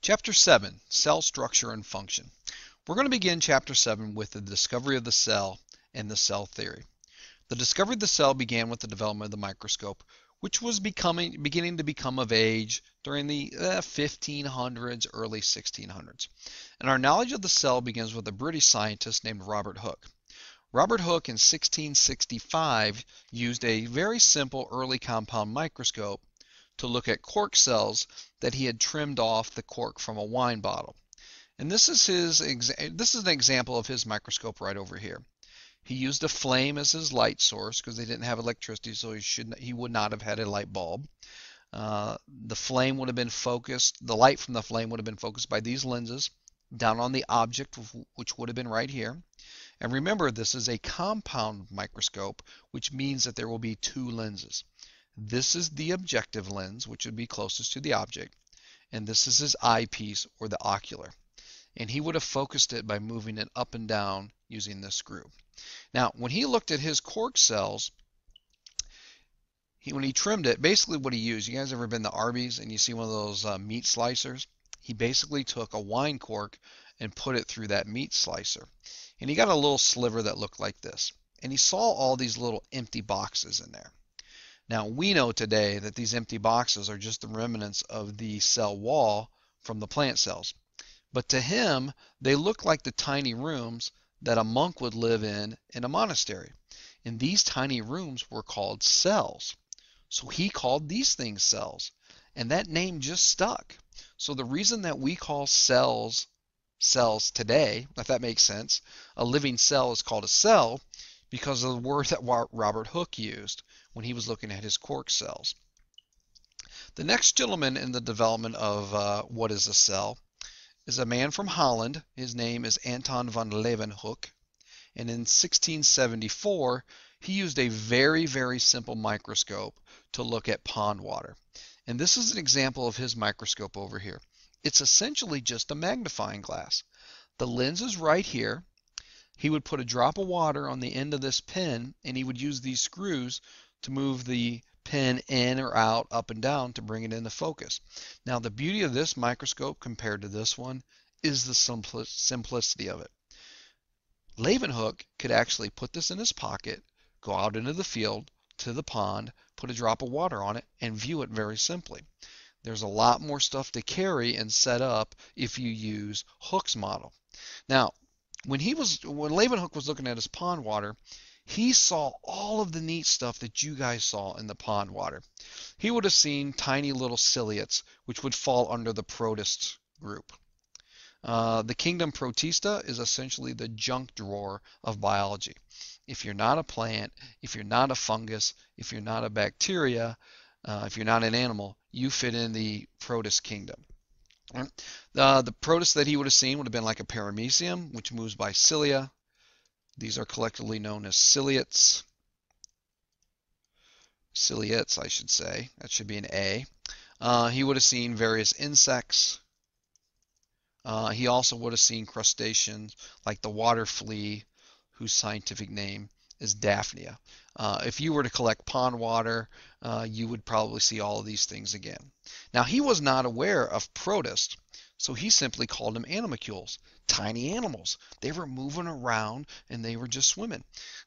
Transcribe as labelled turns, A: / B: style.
A: Chapter 7, Cell Structure and Function. We're going to begin Chapter 7 with the discovery of the cell and the cell theory. The discovery of the cell began with the development of the microscope, which was beginning to become of age during the 1500s, early 1600s. And our knowledge of the cell begins with a British scientist named Robert Hooke. Robert Hooke in 1665 used a very simple early compound microscope to look at cork cells that he had trimmed off the cork from a wine bottle. And this is an example of his microscope right over here. He used a flame as his light source because they didn't have electricity, so he would not have had a light bulb. The flame would have been focused, the light from the flame would have been focused by these lenses down on the object, which would have been right here. And remember, this is a compound microscope, which means that there will be two lenses. This is the objective lens, which would be closest to the object, and this is his eyepiece, or the ocular. And he would have focused it by moving it up and down using this screw. Now, when he looked at his cork cells, when he trimmed it, basically what he used, you guys ever been to Arby's and you see one of those meat slicers? He basically took a wine cork and put it through that meat slicer. And he got a little sliver that looked like this. And he saw all these little empty boxes in there. Now, we know today that these empty boxes are just the remnants of the cell wall from the plant cells. But to him, they look like the tiny rooms that a monk would live in a monastery. And these tiny rooms were called cells. So he called these things cells. And that name just stuck. So the reason that we call cells today, if that makes sense, a living cell is called a cell because of the word that Robert Hooke used when he was looking at his cork cells. The next gentleman in the development of what is a cell is a man from Holland. His name is Anton Van Leeuwenhoek. And in 1674, he used a very, very simple microscope to look at pond water. And this is an example of his microscope over here. It's essentially just a magnifying glass. The lens is right here. He would put a drop of water on the end of this pen, and he would use these screws to move the pen in or out, up and down, to bring it into focus. Now, the beauty of this microscope compared to this one is the simplicity of it. Leeuwenhoek could actually put this in his pocket, go out into the field, to the pond, put a drop of water on it, and view it very simply. There's a lot more stuff to carry and set up if you use Hooke's model. Now, when Leeuwenhoek was looking at his pond water, he saw all of the neat stuff that you guys saw in the pond water. He would have seen tiny little ciliates, which would fall under the Protist group. The kingdom Protista is essentially the junk drawer of biology. If you're not a plant, if you're not a fungus, if you're not a bacteria, if you're not an animal, you fit in the Protist kingdom. The Protist that he would have seen would have been like a paramecium, which moves by cilia. These are collectively known as ciliates. Ciliates, I should say. That should be an A. He would have seen various insects. He also would have seen crustaceans like the water flea, whose scientific name is Daphnia. If you were to collect pond water, you would probably see all of these things again. Now, he was not aware of protists, so he simply called them animalcules, tiny animals. They were moving around and they were just swimming.